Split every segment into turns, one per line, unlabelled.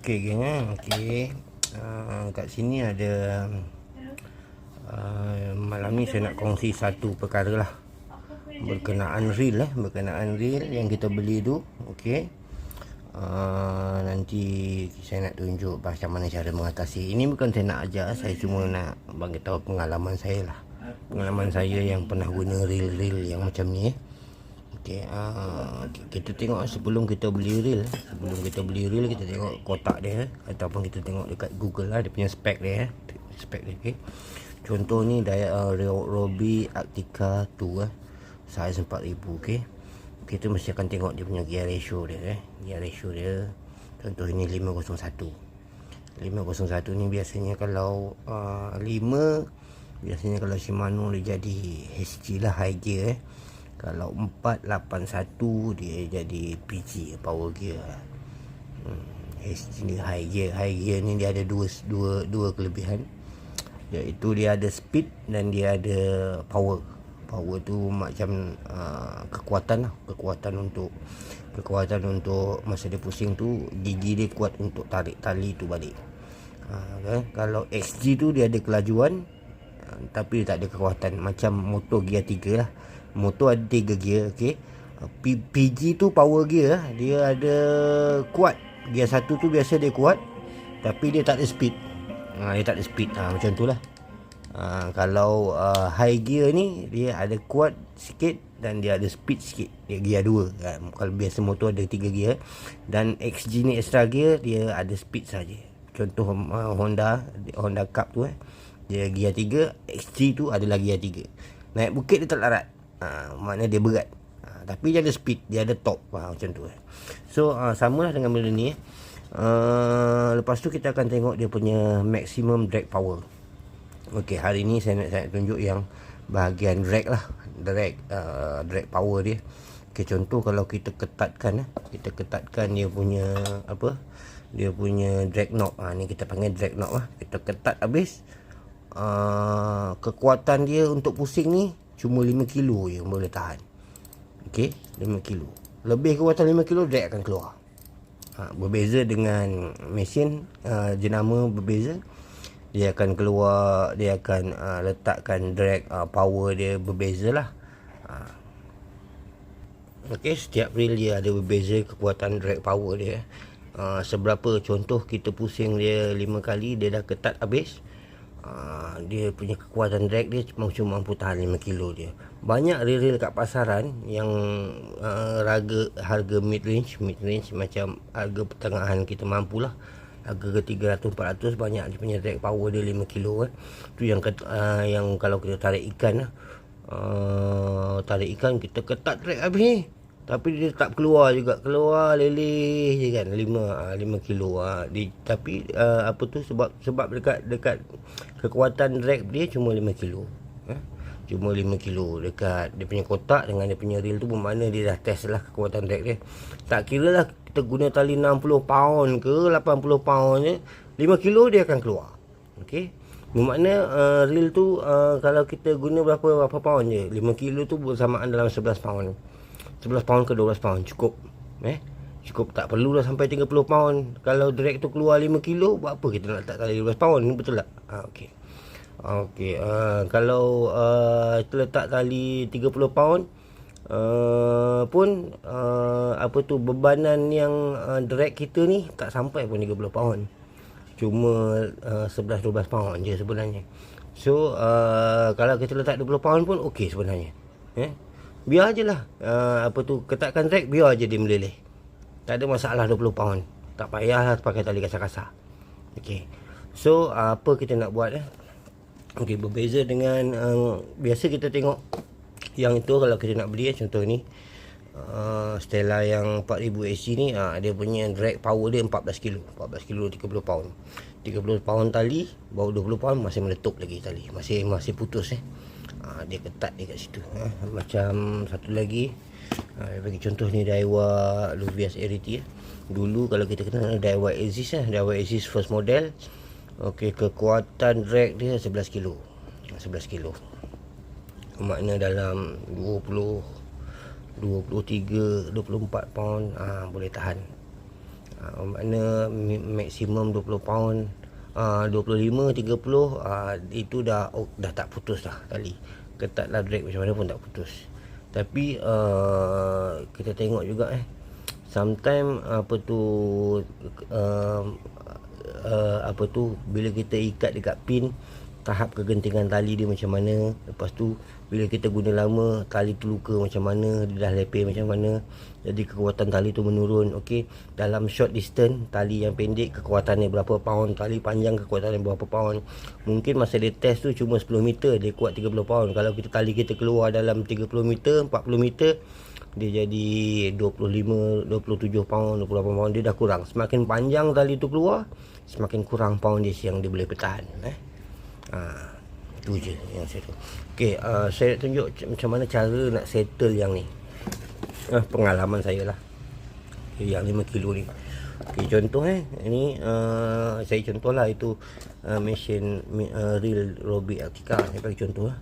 Okey geng kat sini ada malam ni saya nak kongsi satu perkara lah berkenaan reel yang kita beli tu. Okey. Nanti saya nak tunjuk macam mana cara mengatasi. Ini bukan saya nak ajar, saya cuma nak bagi tahu pengalaman saya lah. Pengalaman saya yang pernah guna reel yang macam ni. Okey, kita tengok sebelum kita beli reel, kita tengok kotak dia ataupun kita tengok dekat Google lah dia punya spek dia. Okey. Contoh ni Ryobi Arctica 2 saiz 4000. Okey. Kita mesti akan tengok dia punya gear ratio dia. Gear ratio dia contoh ini 501. 501 ni biasanya kalau 5 biasanya kalau Shimano dia jadi HG lah, high gear. Kalau 481 dia jadi PG, power gear. HG ni high gear. High gear ni dia ada dua kelebihan, iaitu dia ada speed dan dia ada power. Power tu macam kekuatan lah. Kekuatan untuk masa dia pusing tu, gigi dia kuat untuk tarik tali tu balik. Kalau XG tu dia ada kelajuan tapi dia tak ada kekuatan, macam motor gear 3 lah. Motor ada 3 gear. Okey. PG tu power gear, dia ada kuat. Gear 1 tu biasa dia kuat tapi dia tak ada speed. Macam tu lah. Kalau high gear ni dia ada kuat sikit dan dia ada speed sikit. Dia gear 2. Kalau biasa motor ada 3 gear, dan XG ni extra gear, dia ada speed saja. Contoh Honda Cup tu dia gear 3, XG tu adalah gear 3. Naik bukit dia tak larat. Maknanya dia berat. Tapi dia ada speed, dia ada top. Macam tu. So samalah dengan benda ni. Lepas tu kita akan tengok dia punya maximum drag power. Okey, hari ni saya nak tunjuk yang bahagian drag lah. Drag power dia. Okey, contoh kalau kita ketatkan dia punya dia punya drag knob. Ni kita panggil drag knob lah. Kita ketat habis. Kekuatan dia untuk pusing ni cuma 5 kilo je boleh tahan. Okey, 5 kilo. Lebih kekuatan 5 kilo drag akan keluar. Berbeza dengan mesin jenama berbeza. Dia akan keluar, dia akan letakkan drag power dia berbeza lah. Okey, setiap reel dia ada berbeza kekuatan drag power dia. Seberapa, contoh kita pusing dia 5 kali, dia dah ketat habis. Dia punya kekuatan drag dia cuma mampu tahan 5 kilo dia. Banyak reel kat pasaran yang harga mid range macam harga pertengahan kita mampulah. Harga ke 300-400 banyak dia punya drag power dia 5 kilo Tu yang kalau kita tarik ikan kita ketat drag habis ni, tapi dia tak keluar juga, keluar leleh je kan, 5 kilo. Tapi sebab dekat kekuatan drag dia cuma 5 kilo. Cuma 5 kilo dekat dia punya kotak dengan dia punya reel tu, bermakna dia dah test lah kekuatan drag dia. Tak kira lah kita guna tali 60 pound ke 80 pound je, 5 kilo dia akan keluar. Okey, bermakna reel tu kalau kita guna berapa pound je, 5 kilo tu bersamaan dalam 11 pound. 11 pound ke 12 pound cukup. Cukup, tak perlulah sampai 30 pound. Kalau drag tu keluar 5 kilo, buat apa kita nak letak tali 12 pound? Betul tak? Okey. Kalau kita letak tali 30 pound pun bebanan yang drag kita ni tak sampai pun 30 pound. Cuma 11-12 pound je sebenarnya. So kalau kita letak 20 pound pun okey sebenarnya. Biar je lah ketatkan drag, biar je dia meleleh. Tak ada masalah 20 pound. Tak payahlah pakai tali kasar-kasar. Okey. So apa kita nak buat Okey, berbeza dengan biasa kita tengok yang itu. Kalau kita nak beli contoh ni Stella yang 4000 SG ni, dia punya drag power dia 14 kilo 30 pound. 30 pound tali, baru 20 pound masih meletup lagi tali, masih putus dia ketat dia kat situ. Macam satu lagi, bagi contoh ni Daiwa Luvias Arity. Dulu kalau kita kenal Daiwa Exis first model. Okey, kekuatan drag dia 11 kilo. Makna dalam 23, 24 pound boleh tahan. Makna maksimum 20 pound, 25, 30, itu dah tak putus dah tali. Ketatlah drag macam mana pun tak putus. Tapi kita tengok juga sometimes bila kita ikat dekat pin, tahap kegentingan tali dia macam mana. Lepas tu bila kita guna lama, tali tu luka macam mana, dia dah lepeh macam mana, jadi kekuatan tali tu menurun. Okey, dalam short distance, tali yang pendek kekuatannya berapa pound, tali panjang kekuatannya berapa pound. Mungkin masa dia test tu cuma 10 meter dia kuat 30 pound. Kalau tali kita keluar dalam 30 meter, 40 meter, dia jadi 25, 27 pound, 28 pound, dia dah kurang. Semakin panjang tali tu keluar, semakin kurang pound yang dia boleh bertahan. Itu je yang saya tahu. Okey, saya nak tunjuk macam mana cara nak settle yang ni. Pengalaman saya lah. Yang 5 kilo ni. Okey, contoh ini saya contoh lah, itu mesin reel Robi Altica. Saya bagi contoh lah.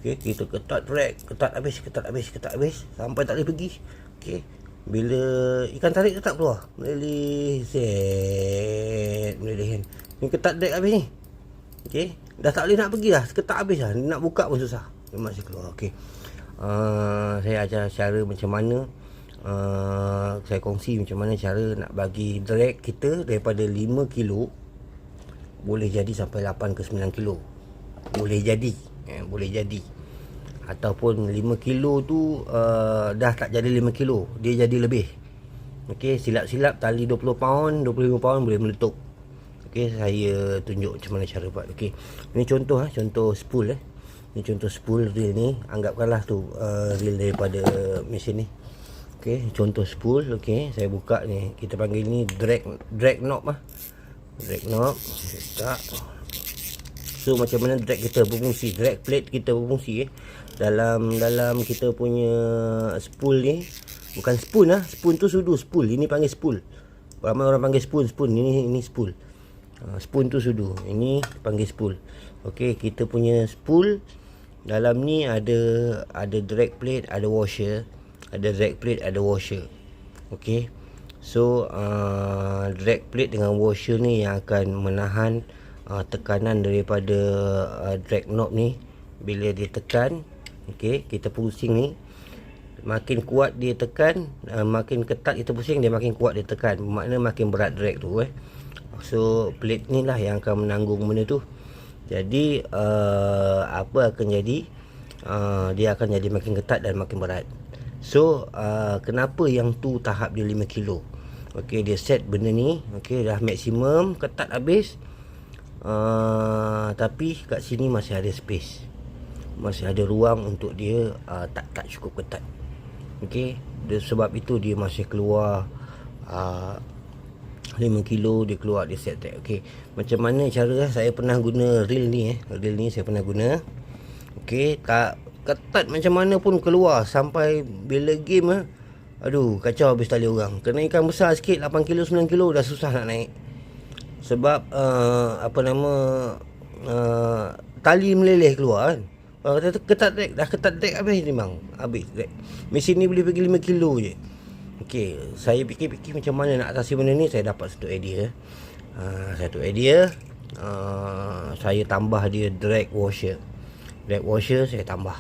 Okey, kita ketat drag, ketat habis sampai tak boleh pergi. Okey, bila ikan tarik tu tak keluar, meleleh kan. Ni ketat drag habis ni. Okey, dah tak boleh nak pergi dah, ketat habis dah, nak buka pun susah, dia masih keluar. Okey, saya ajar cara macam mana, saya kongsi macam mana cara nak bagi drag kita daripada 5 kilo boleh jadi sampai 8 ke 9 kilo. Boleh jadi, boleh jadi. Ataupun 5 kilo tu dah tak jadi 5 kilo, dia jadi lebih. Okey, silap-silap tali 20 pound, 25 pound boleh meletup. Okey, saya tunjuk macam mana cara buat. Okey, ini contoh contoh spool Ini contoh spool reel ni. Anggapkanlah tu reel daripada mesin ni. Okey, contoh spool. Okey, saya buka ni. Kita panggil ni drag knob Drag knob. Tak. So macam mana drag kita berfungsi, drag plate kita berfungsi dalam kita punya spool ni. Bukan spoon spoon tu sudu, spool. Ini panggil spool. Ramai orang panggil spoon. Ini spool. Spoon tu sudu, ini panggil spool. Okey, kita punya spool dalam ni ada drag plate, ada washer. Ada drag plate, ada washer. Okey, so drag plate dengan washer ni yang akan menahan tekanan daripada drag knob ni. Bila dia tekan, okey, kita pusing ni, makin kuat dia tekan, makin ketat kita pusing, dia makin kuat dia tekan. Makna makin berat drag tu So plate ni lah yang akan menanggung benda tu. Jadi apa akan jadi, dia akan jadi makin ketat dan makin berat. So kenapa yang tu tahap dia 5 kilo. Okey, dia set benda ni. Okey, dah maksimum ketat habis. Tapi kat sini masih ada space, masih ada ruang untuk dia tak cukup ketat. Okey, sebab itu dia masih keluar 5 kilo dia keluar, dia set tag. Okey, macam mana cara saya pernah guna reel ni reel ni saya pernah guna. Okey, tak ketat macam mana pun keluar, sampai bila game aduh kacau habis tali orang. Kena ikan besar sikit 8 kilo 9 kilo dah susah nak naik. Sebab tali meleleh keluar kan. Kalau kata ketat drag, dah ketat drag habis memang habis drag. Mesin ni boleh pergi 5 kilo je. Okey, saya fikir macam mana nak atasi benda ni. Saya dapat satu idea. Saya tambah dia drag washer. Drag washer saya tambah.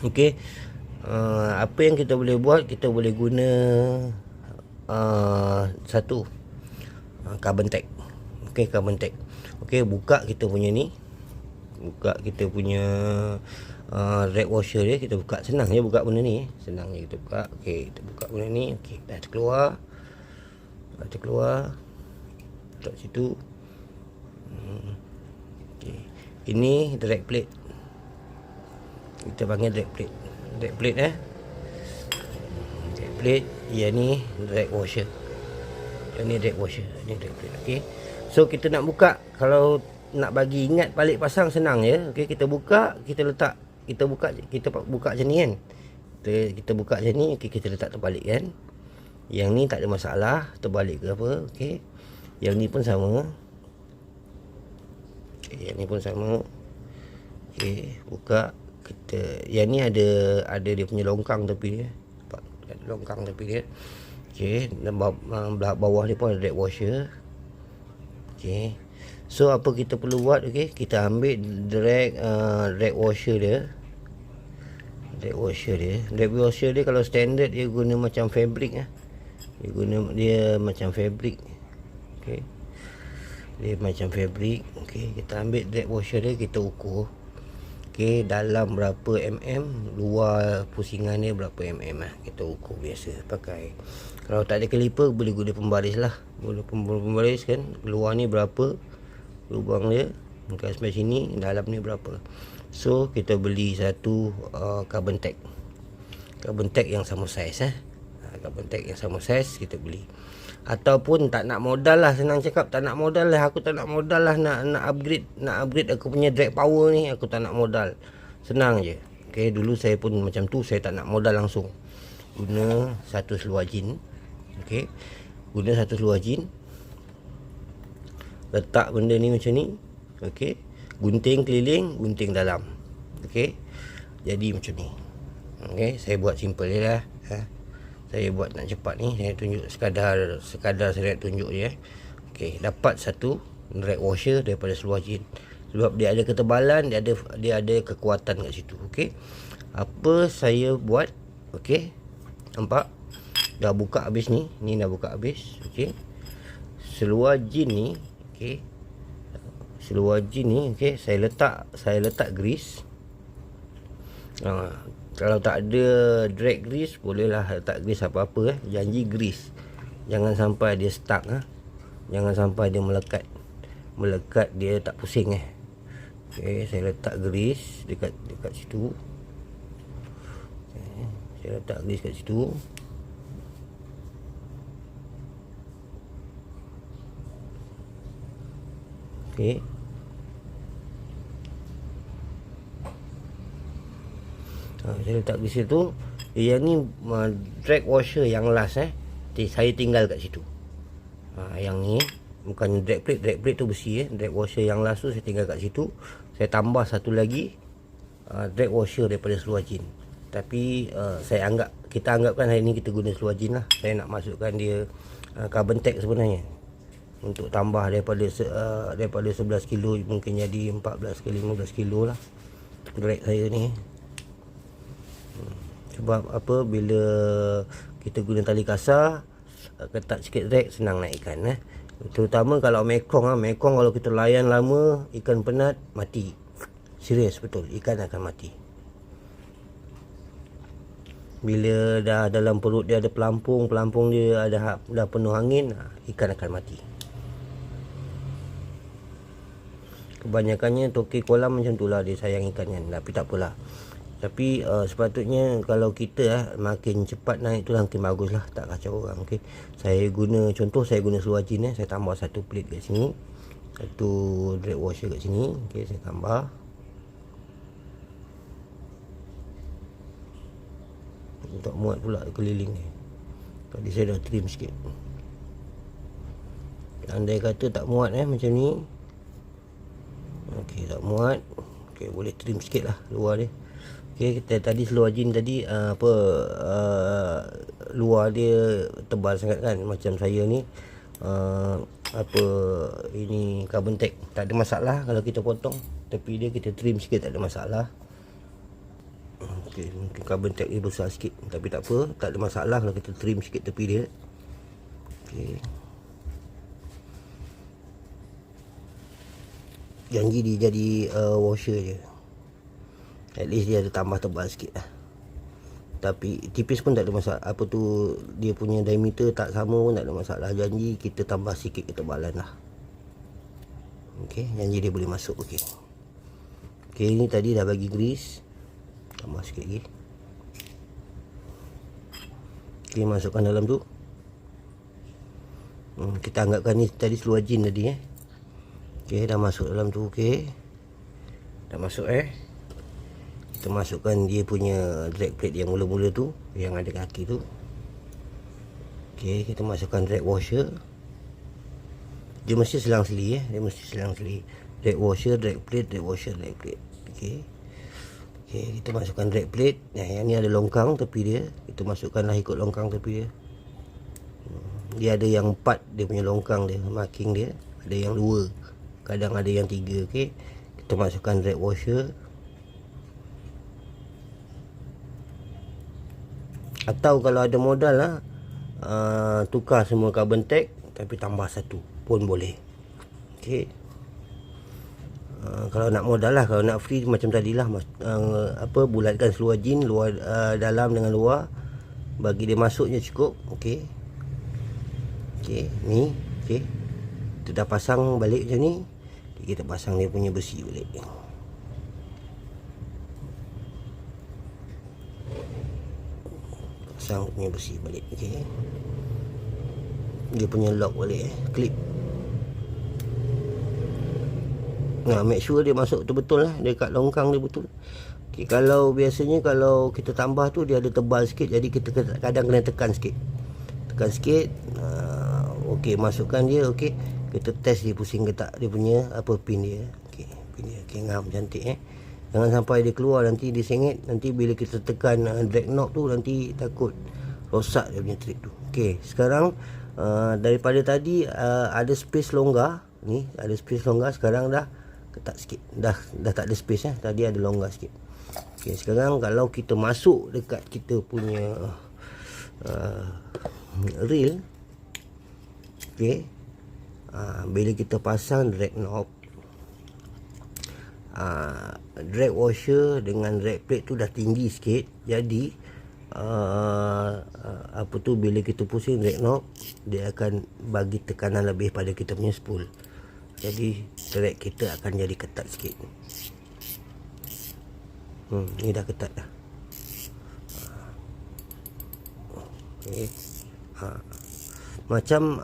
Okey, apa yang kita boleh buat, kita boleh guna satu carbon tag. Okey, carbon tag. Okey, buka kita punya ni. Buka kita punya drag washer dia, kita buka. Senang je buka benda ni, senang je kita buka. Okey, kita buka benda ni. Okey, dah terkeluar. Letak situ. Okey, ini drag plate. Kita panggil drag plate. Drag plate drag plate. Yang ni drag washer. Yang ni drag washer, ni drag plate. Okey, so kita nak buka, kalau nak bagi ingat balik pasang senang je. Okey, kita buka, kita letak, kita buka macam ni kan. Kita buka macam ni. Okey, kita letak terbalik kan. Yang ni tak ada masalah, terbalik ke apa. Okey, yang ni pun sama. Okey, yang ni pun sama. Okey, buka. Yang ni ada dia punya longkang tepi dia. Ada longkang tepi dia. Okey, dan belah bawah ni pun ada drag washer. Okey. So apa kita perlu buat, okey, kita ambil drag washer dia. Drag washer dia kalau standard dia guna macam fabric lah. Dia macam fabric. Okey. Dia macam fabric. Okey, kita ambil drag washer dia, kita ukur. Okey, dalam berapa mm, luar pusingan dia berapa mm lah. Kita ukur biasa pakai. Kalau tak ada kaliper boleh guna pembaris lah. Boleh pembaris kan. Luar ni berapa lubang dia. Bukan sampai sini, dalam ni berapa. So kita beli satu carbon tag. Carbon tag yang sama saiz carbon tag yang sama saiz kita beli. Ataupun tak nak modal lah, senang cakap, tak nak modal lah, aku tak nak modal lah, nak upgrade aku punya drag power ni, aku tak nak modal. Senang je. Okey, dulu saya pun macam tu, saya tak nak modal langsung. Guna satu seluar jin. Okey. Guna satu seluar jin. Letak benda ni macam ni. Okey. Gunting keliling, gunting dalam. Okey. Jadi macam ni. Okey, saya buat simple je lah. Saya buat nak cepat ni, saya tunjuk sekadar saya nak tunjuk je. Okey, dapat satu drag washer daripada seluar jin. Sebab dia ada ketebalan, dia ada kekuatan kat situ. Okey. Apa saya buat? Okey. Nampak? Dah buka habis ni. Ni dah buka habis. Okey. Seluar jin ni, okey. Seluar jin ni, okey, saya letak grease. Kalau tak ada drag grease, bolehlah letak grease apa-apa. Janji grease. Jangan sampai dia stuck. Jangan sampai dia melekat. Melekat dia tak pusing. Okey, saya letak grease dekat situ. Okay, saya letak grease kat situ. Okey. Saya letak di situ. Yang ni drag washer yang last saya tinggal kat situ. Yang ni bukan drag plate tu besi drag washer yang last tu saya tinggal kat situ. Saya tambah satu lagi drag washer daripada seluar jin. Tapi kita anggapkan hari ni kita guna seluar jin lah. Saya nak masukkan dia carbon tag sebenarnya. Untuk tambah daripada 11 kilo mungkin jadi 14 ke 15 kilo lah drag saya ni. Sebab apa, bila kita guna tali kasar, ketat sikit drag, senang naikkan Terutama kalau mekong kalau kita layan lama, ikan penat mati. Serius betul, ikan akan mati. Bila dah dalam perut dia ada pelampung dia dah penuh angin, ikan akan mati. Kebanyakannya toki kolam macam tu lah, dia sayang ikan kan. Tapi tak apalah. Tapi sepatutnya kalau kita makin cepat naik tu makin bagus lah, tak kacau orang. Okay. Saya guna seluar jin saya tambah satu plate kat sini, satu drag washer kat sini. Okay, saya tambah. Tak muat pula keliling ni. Tadi saya dah trim sikit. Andai kata tak muat macam ni. Okey, tak muat. Okey, boleh trim sikit lah luar dia. Okey, kita tadi seluar jin tadi luar dia tebal sangat kan. Macam saya ni ini carbon tag, tak ada masalah kalau kita potong. Tepi dia kita trim sikit, tak ada masalah. Okey, mungkin carbon tag dia besar sikit, tapi tak apa, tak ada masalah kalau kita trim sikit tepi dia. Okey. Janji dia jadi washer je. At least dia ada tambah tebal sikit lah. Tapi tipis pun tak ada masalah. Apa tu, dia punya diameter tak sama pun tak ada masalah. Janji kita tambah sikit ketebalan lah. Okey, janji dia boleh masuk. Okey. Okey, ni tadi dah bagi grease. Tambah sikit lagi. Okey, masukkan dalam tu. Kita anggapkan ni tadi seluar jin tadi Okey, dah masuk dalam tu. Okey, dah masuk kita masukkan dia punya drag plate yang mula-mula tu, yang ada kaki tu. Okey, kita masukkan drag washer. Dia mesti selang-seli dia mesti selang-seli. Drag washer, drag plate, drag washer, drag plate. Okey. Okey, kita masukkan drag plate. Yang ni ada longkang tepi dia. Kita masukkanlah ikut longkang tepi dia. Dia ada yang 4 dia punya longkang dia, marking dia. Ada yang 2, kadang ada yang 3. Okey, kita masukkan drag washer. Atau kalau ada modal lah, tukar semua carbon tag tapi tambah satu pun boleh. Okey. Kalau nak modal lah, kalau nak free macam tadilah, bulatkan seluar jin, luar dalam dengan luar, bagi dia masuk je cukup. Okey. Okey, ni okey. Kita dah pasang balik macam ni. Kita pasang dia punya besi balik. Pasang punya besi balik. Okey. Dia punya lock balik, clip. Nah, make sure dia masuk betul-betul lah, dekat longkang dia betul. Okay, kalau biasanya kalau kita tambah tu dia ada tebal sikit, jadi kita kadang kena tekan sikit. Tekan sikit. Okey, masukkan dia. Okey, kita test dia pusing ke tak, dia punya pin dia. Okey, pin dia. Okey, ngam cantik Jangan sampai dia keluar nanti dia sengit. Nanti bila kita tekan drag knob tu nanti takut rosak dia punya trip tu. Okey, sekarang daripada tadi ada space longgar. Ni ada space longgar, sekarang dah ketat sikit. Dah tak ada space Tadi ada longgar sikit. Okey, sekarang kalau kita masuk dekat kita punya reel. Okey. Bila kita pasang drag knob, drag washer dengan drag plate tu dah tinggi sikit. Jadi bila kita pusing drag knob, dia akan bagi tekanan lebih pada kita punya spool. Jadi drag kita akan jadi ketat sikit. Ni dah ketat dah. Okay. Macam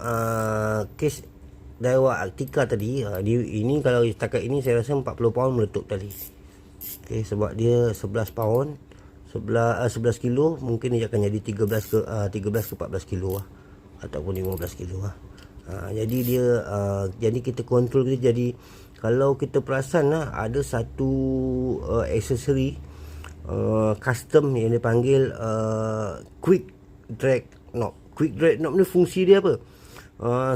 kes Daiwa Arctica tadi, ini kalau setakat ini saya rasa 40 pound meletup tadi. Okay, sebab dia 11 pound, 11 kilo, mungkin dia akan jadi 13 ke 14 kilo lah, ataupun 15 kilo lah. Jadi dia jadi kita kontrol kita. Jadi kalau kita perasan ada satu aksesori custom yang dipanggil quick drag knob. Quick drag knob ni fungsi dia apa?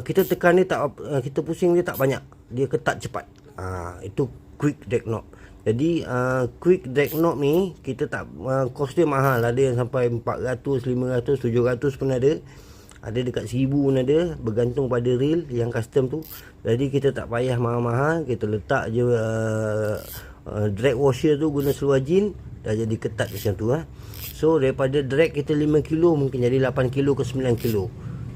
Kita tekan dia tak, kita pusing dia tak banyak, dia ketat cepat. Itu quick drag knob. Jadi quick drag knob ni kita tak, kos dia mahal. Ada yang sampai 400, 500, 700 pun ada. Ada dekat 1000 pun ada, bergantung pada reel yang custom tu. Jadi kita tak payah mahal-mahal, kita letak je drag washer tu guna seluar jin, dah jadi ketat macam tu. So daripada drag kita 5 kilo mungkin jadi 8 kilo ke 9 kilo.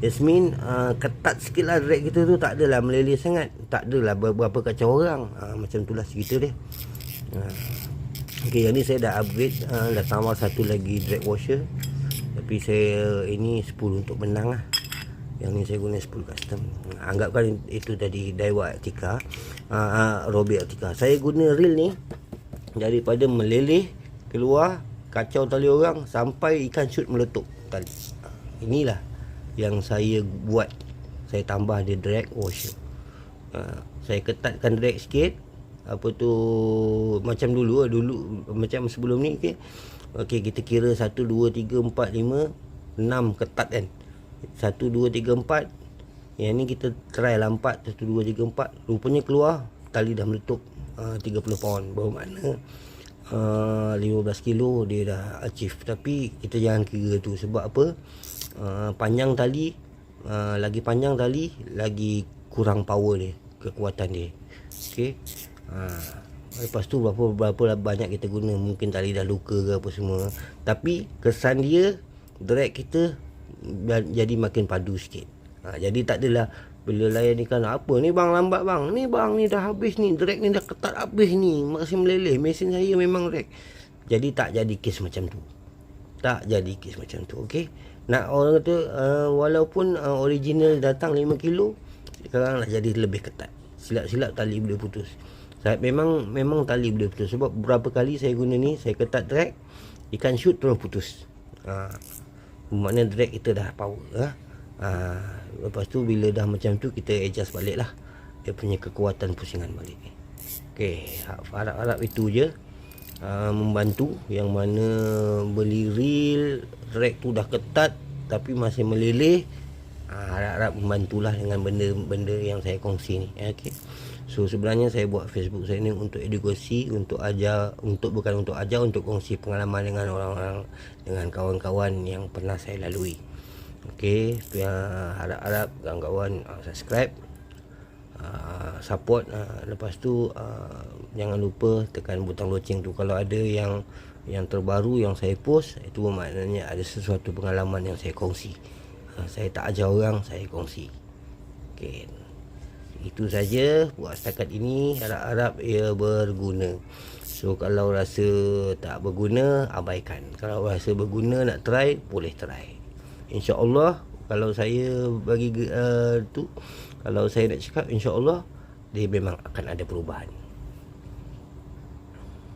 That mean ketat sikit lah drag kita tu, tak adalah meleleh sangat, tak adalah berapa kacau orang. Macam tu lah cerita dia. Okay, yang ni saya dah upgrade, dah tambah satu lagi drag washer. Tapi saya ini 10 untuk benang lah. Yang ni saya guna 10 custom. Anggapkan itu tadi Daiwa Arctica, Robi Arctica. Saya guna reel ni daripada meleleh keluar, kacau tali orang, sampai ikan shoot meletup tali. Inilah yang saya buat. Saya tambah dia drag washer. Saya ketatkan drag sikit. Macam dulu macam sebelum ni. Okey, kita kira 1 2 3 4 5 6 ketat kan. 1 2 3 4. Yang ni kita try lah 4. 1 2 3 4. Rupanya keluar tali dah meletup 30 pound. Bermakna 15 kilo dia dah achieve. Tapi kita jangan kira tu. Sebab apa? Panjang tali, lagi panjang tali, lagi kurang power dia, kekuatan dia. Okey. Lepas tu berapa banyak kita guna, mungkin tali dah luka ke apa semua. Tapi kesan dia, drag kita jadi makin padu sikit. Jadi tak adalah bila layan ikan, apa ni bang lambat bang, ni bang ni dah habis ni, drag ni dah ketat habis ni, masih meleleh, mesin saya memang drag. Jadi tak jadi kes macam tu. Tak jadi kes macam tu. Okey. Nak orang kata walaupun original datang 5 kilo, sekarang nak jadi lebih ketat. Silap-silap tali boleh putus. Memang tali boleh putus. Sebab beberapa kali saya guna ni, saya ketat drag, ikan shoot terus putus. Maknanya drag kita dah power. Lepas tu bila dah macam tu, kita adjust balik lah dia punya kekuatan pusingan balik. Okay, harap-harap itu je membantu. Yang mana beli reel, drag tu dah ketat tapi masih meleleh, Harap-harap membantulah dengan benda-benda yang saya kongsi ni. Okey. So sebenarnya saya buat Facebook saya ni untuk edukasi, untuk ajar, bukan untuk ajar, untuk kongsi pengalaman dengan orang-orang, dengan kawan-kawan yang pernah saya lalui. Okey, harap-harap kawan-kawan subscribe, support, lepas tu jangan lupa tekan butang loceng tu kalau ada yang terbaru yang saya post, itu maknanya ada sesuatu pengalaman yang saya kongsi. Saya tak ajar orang, saya kongsi. Okey, itu saja buat setakat ini. Harap-harap ia berguna. So kalau rasa tak berguna, abaikan. Kalau rasa berguna, nak try, boleh try. InsyaAllah kalau saya bagi kalau saya nak cakap, InsyaAllah dia memang akan ada perubahan.